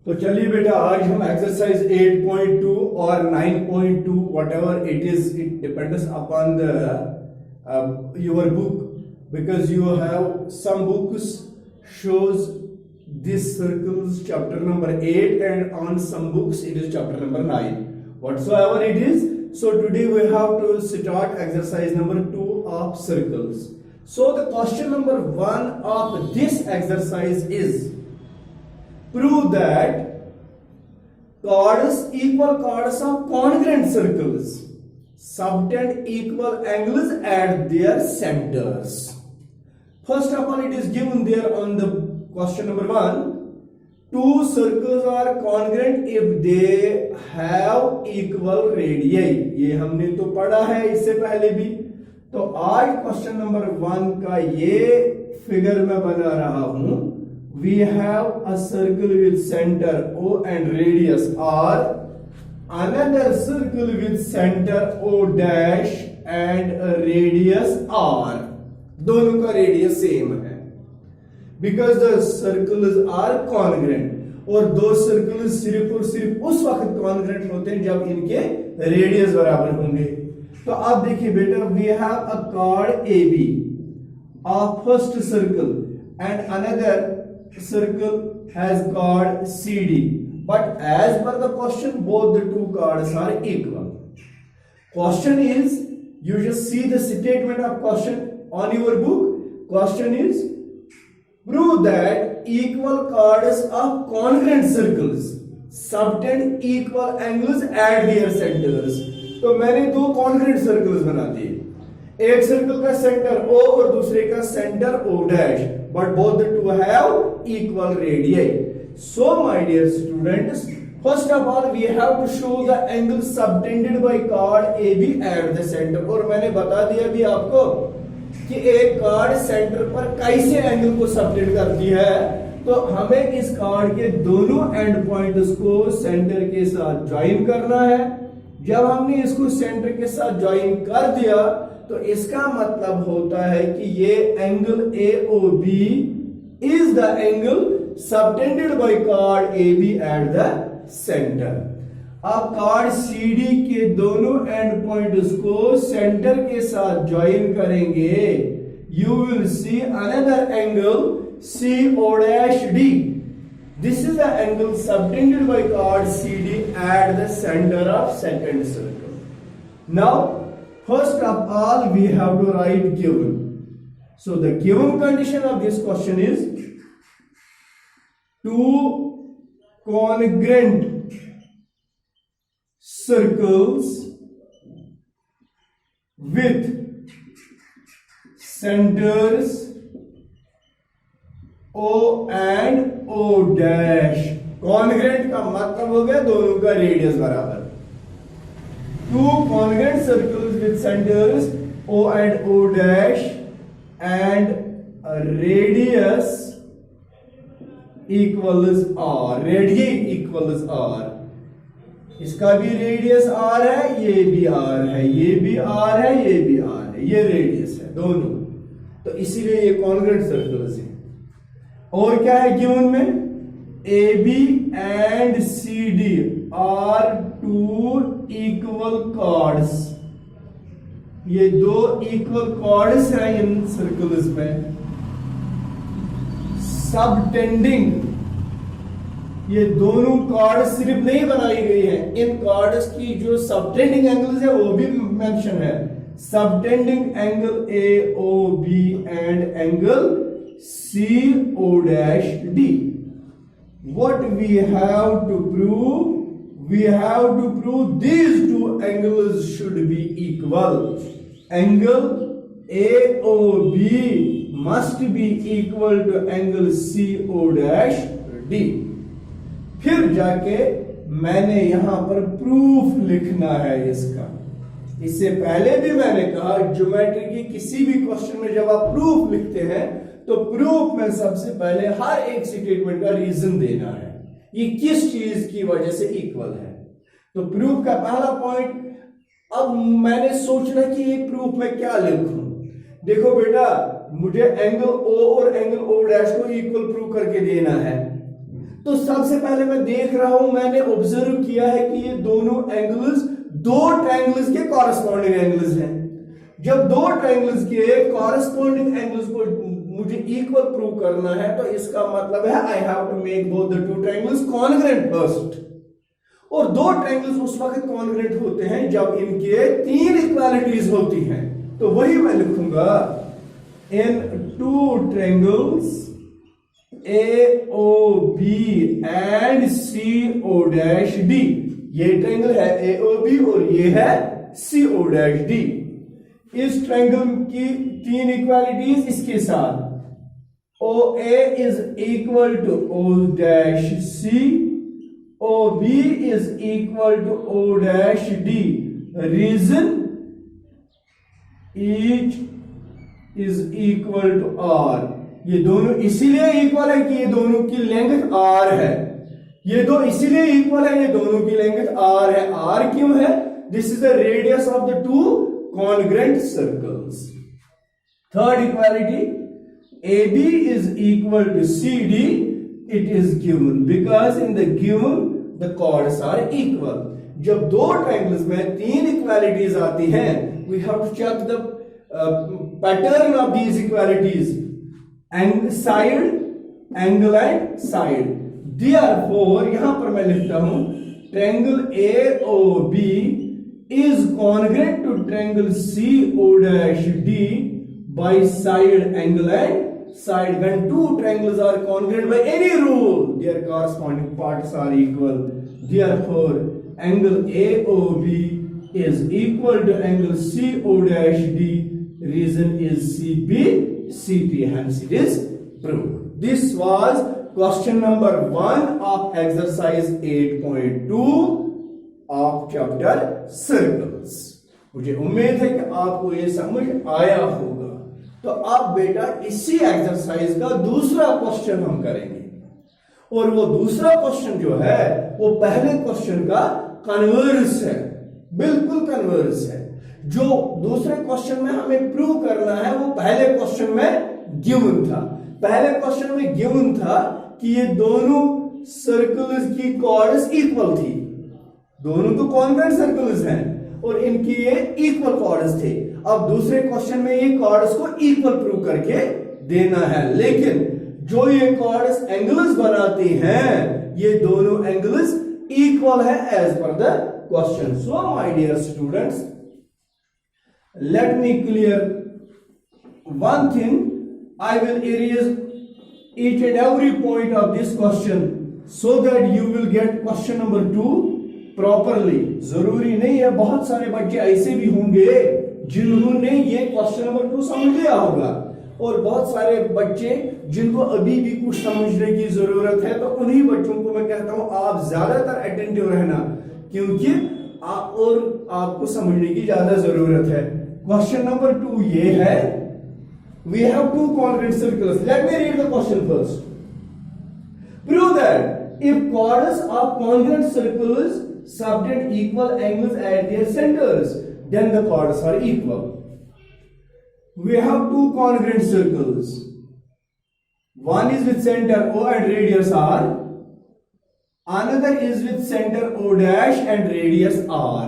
तो चलिए बेटा आज हम एक्सरसाइज 8.2 और 9.2 whatever it is, it depends upon the your book, because you have some books shows this circles chapter number 8 and on some books it is chapter number 9, whatsoever it is. So today we have to start exercise number 2 of circles. So the question number 1 of this exercise is, prove that equal chords of congruent circles subtend equal angles at their centers. First of all, it is given there on the question number 1, two circles are congruent if they have equal radii. ये हमने तो पढ़ा है इससे पहले भी. तो आज क्वेश्चन नंबर 1 का ये फिगर मैं बना रहा हूं. We have a circle with center O and radius R, another circle with center O dash and a radius R. दोनों का रेडियस सेम है. Because the circles are congruent. और दो सर्कल सिर्फ और सिर्फ उस वक्त कॉन्ग्रेंट होते हैं जब इनके रेडियस बराबर होंगे. तो अब देखिए बेटा, we have a chord A B, a first circle and another circle has chord CD, but as per the question both the two chords are equal. Question is, you just see the statement of question on your book. Question is, prove that equal chords of congruent circles subtend equal angles at their centers. तो मैंने दो congruent circles बना दिए. एक circle का centre O और दूसरे का centre O dash, but both the two have equal radii. So my dear students, first of all we have to show the angle subtended by chord AB at the center. और मैंने बता दिया भी आपको कि एक chord सेंटर पर कैसे एंगल को सबटेंड करती है. तो हमें इस chord के दोनों एंड पॉइंट्स को सेंटर के साथ ज्वाइन करना है. जब हमने इसको सेंटर के साथ ज्वाइन कर दिया तो इसका मतलब होता है कि ये angle AOB is the angle subtended by chord AB at the center. अब chord CD के दोनों एंड पॉइंट्स को सेंटर के साथ ज्वाइन करेंगे. You will see another angle CO'D. This is the angle subtended by chord CD at the center of second circle. Now first of all we have to write given. So the given condition of this question is two congruent circles with centers O and O dash. Congruent का मतलब हो गया दोनों का radius बराबर. Two congruent circles with centers O and O dash and a radius equals R. Radii equals R. इसका भी radius R है, ये भी R है, ये भी R है, ये भी R है, ये रेडियस है दोनों. तो इसीलिए ये कॉन्ग्रुएंट सर्कल्स हैं. और क्या है गिवन में? AB and CD are two equal chords. ये दो इक्वल chords हैं इन सर्कल्स में. सबटेंडिंग, ये दोनों chords सिर्फ नहीं बनाई गई हैं, इन chords की जो सबटेंडिंग एंगल्स है वो भी मेंशन है. Subtending angle AOB and angle CO'D. What we have to prove? We have to prove these two angles should be equal. Angle AOB must be equal to angle CO'D. फिर जाके मैंने यहां पर proof लिखना है इसका. इससे पहले भी मैंने कहा ज्योमेट्री की किसी भी क्वेश्चन में जब आप प्रूफ लिखते हैं तो प्रूफ में सबसे पहले हर एक स्टेटमेंट का रीजन देना है, ये किस चीज की वजह से इक्वल है. तो प्रूफ का पहला पॉइंट, अब मैंने सोचना कि ये प्रूफ में क्या लिखूं. देखो बेटा, मुझे एंगल O और एंगल O डैश को इक्वल प्रूव करके देना है. तो सबसे पहले मैं देख रहा हूं, मैंने ऑब्जर्व किया है कि ये दोनों एंगल्स दो ट्रायंगल्स के कॉरेस्पॉन्डिंग एंगल्स हैं। जब दो ट्रायंगल्स के कॉरेस्पॉन्डिंग एंगल्स को मुझे इक्वल प्रूव करना है, तो इसका मतलब है I have to make both the two triangles congruent first. और दो ट्रायंगल्स उस वक्त कॉन्ग्रुएंट होते हैं जब इनके तीन इक्वालिटीज होती हैं। तो वही मैं लिखूंगा, in two triangles AOB and CO'D, ये ट्रायंगल है AOB और ये है CO'D। इस ट्रायंगल की तीन इक्वालिटीज इसके साथ, OA is equal to O'C, OB is equal to O'D, reason each is equal to R। ये दोनों इसीलिए इक्वल है कि ये दोनों की लेंथ R है। ये दो इसीलिए इक्वल है, ये दोनों की लेंथ R है। R क्यों है? This is the radius of the two congruent circles। Third equality, AB is equal to CD, it is given because in the given the chords are equal। जब दो triangles में तीन equalities आती हैं, we have to check the pattern of these equalities, and side, angle and side। Therefore यहां पर मैं लिखता हूं triangle AOB is congruent to triangle CO'D by side, angle and side। When two triangles are congruent by any rule, their corresponding parts are equal। Therefore angle AOB is equal to angle CO'D, reason is CP/CT, hence it is proved। This was question number 1 of exercise 8.2 of chapter circles. मुझे उम्मीद है कि आपको ये समझ आया होगा। तो अब बेटा इसी एक्सरसाइज का दूसरा क्वेश्चन हम करेंगे, और वो दूसरा क्वेश्चन जो है वो पहले क्वेश्चन का कन्वर्स है, बिल्कुल कन्वर्स है। जो दूसरे क्वेश्चन में हमें प्रूव करना है वो पहले क्वेश्चन में गिवन था। पहले क्वेश्चन में गिवन था कि ये दोनों सर्कल्स की कॉर्ड्स इक्वल थी, दोनों तो कॉन्ग्रुएंट सर्कल्स हैं और इनकी ये इक्वल कॉर्ड्स थे। अब दूसरे क्वेश्चन में ये कॉर्ड्स को इक्वल प्रूव करके देना है, लेकिन जो ये कॉर्ड्स एंगल्स बनाती हैं ये दोनों एंगल्स इक्वल है as per the question. So my dear students, let me clear one thing, I will erase each and every point of this question so that you will get question number 2 properly. जरूरी नहीं है, बहुत सारे बच्चे ऐसे भी होंगे जिन्होंने ये क्वेश्चन नंबर 2 समझ लिया होगा, और बहुत सारे बच्चे जिनको अभी भी कुछ समझने की जरूरत है। तो उन्हीं बच्चों को मैं कहता हूं आप ज्यादातर अटेंटिव रहना, क्योंकि आपको समझने की ज्यादा जरूरत है। क्वेश्चन नंबर 2 ये है, we have two congruent circles। let me read the question first। prove that if chords of congruent circles subtend equal angles at their centers, then the chords are equal। we have two congruent circles, one is with center O and radius R, another is with center O dash and radius R,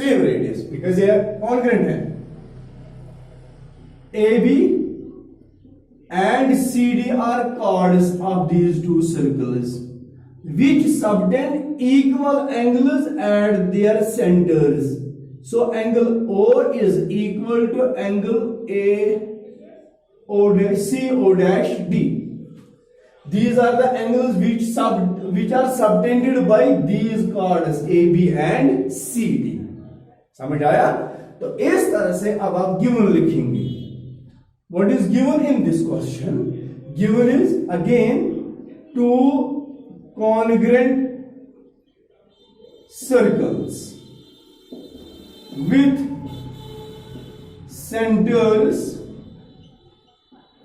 same radius because they are congruent है। AB and CD are chords of these two circles which subtend equal angles at their centers। so angle O is equal to angle CO'D। these are the angles which are subtended by these chords AB and CD। समझ आया? तो इस तरह से अब आप given लिखेंगे। What is given in this question? Given is again two congruent circles with centers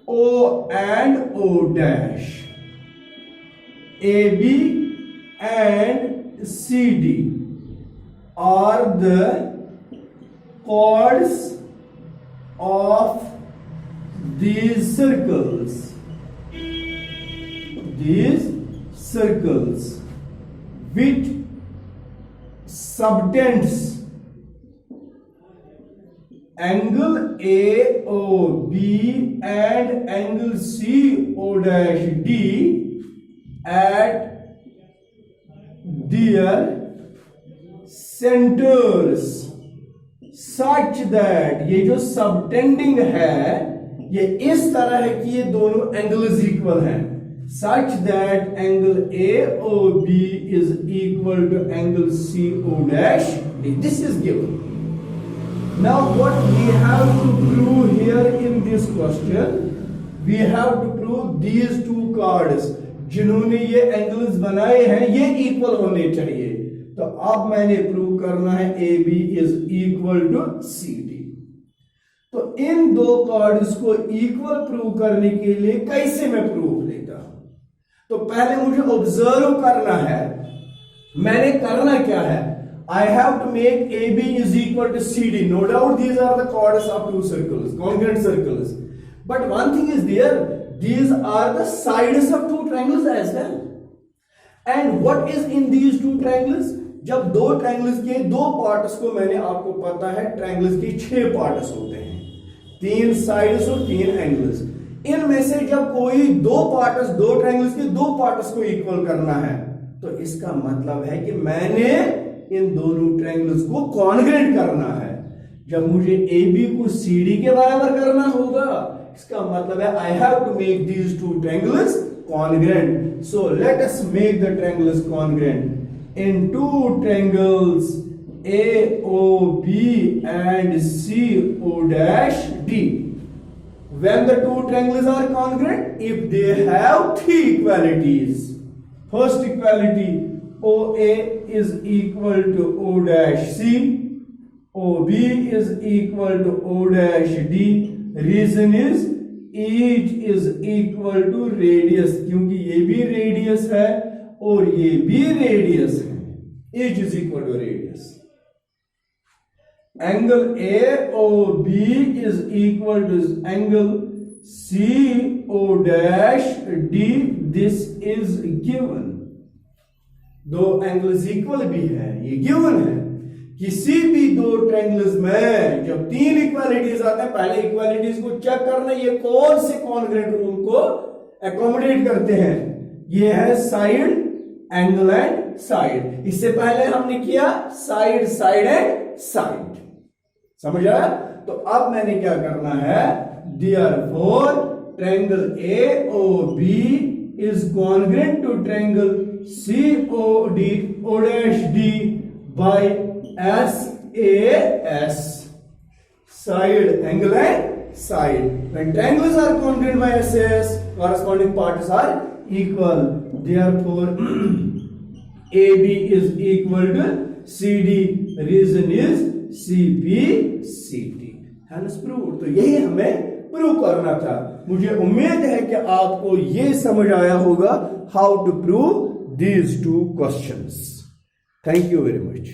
O and O dash, AB and CD are the chords of these circles। these circles with subtends angle AOB and angle CO'D at their centers such that, ये जो subtending है ये इस तरह है कि ये दोनों एंगल्स इक्वल हैं, such that angle AOB is equal to angle CO'D. This is given. Now what we have to prove here in this question, we have to prove these two chords जिन्होंने ये angles बनाए हैं ये equal होने चाहिए। तो अब मैंने प्रूव करना है AB is equal to CD। तो इन दो कॉर्ड्स को इक्वल प्रूव करने के लिए कैसे मैं प्रूफ लेता हूं? तो पहले मुझे ऑब्जर्व करना है, मैंने करना क्या है, I have to make AB is equal to CD. No doubt these are the chords of two circles, congruent circles. But one thing is there, these are the sides of two triangles as well. And what is in these two triangles? जब दो triangles के दो parts को, मैंने आपको पता है triangles के 6 पार्ट्स होते हैं, 3 साइड्स और 3 एंगल्स। इनमें से जब कोई दो पार्ट्स, दो ट्रायंगल्स के दो पार्ट्स को इक्वल करना है तो इसका मतलब है कि मैंने इन दोनों ट्रायंगल्स को कॉन्ग्रुएंट करना है। जब मुझे AB को CD के बराबर करना होगा, इसका मतलब है I have to make these two triangles congruent. So let us make the triangles congruent. In two triangles AOB and CO'D, when the two triangles are congruent, if they have 3 equalities, first equality OA is equal to O'C, OB is equal to O'D. Reason is each is equal to radius, क्योंकि ये भी radius है और ये भी radius है, each is equal to radius. Angle AOB is equal to angle CO'D. This is given. दो angles equal भी है, ये गिवन है। किसी भी दो ट्रायंगल्स में जब 3 इक्वालिटीज आते हैं, पहले इक्वालिटीज को चेक करना, ये कौन से कॉन्ग्रुएंट रूल को एकोमोडेट करते हैं। ये है साइड, एंगल एंड साइड। इससे पहले हमने किया साइड, साइड एंड साइड, समझ आया? तो अब मैंने क्या करना है, therefore triangle AOB is congruent to triangle CO'D by SAS, side, angle and side. When triangles are congruent by SAS, corresponding parts are equal. Therefore AB is equal to CD. Reason is CP/CD. Hence proved. तो यही हमें prove करना था। मुझे उम्मीद है कि आपको ये समझ आया होगा how to prove these two questions. Thank you very much.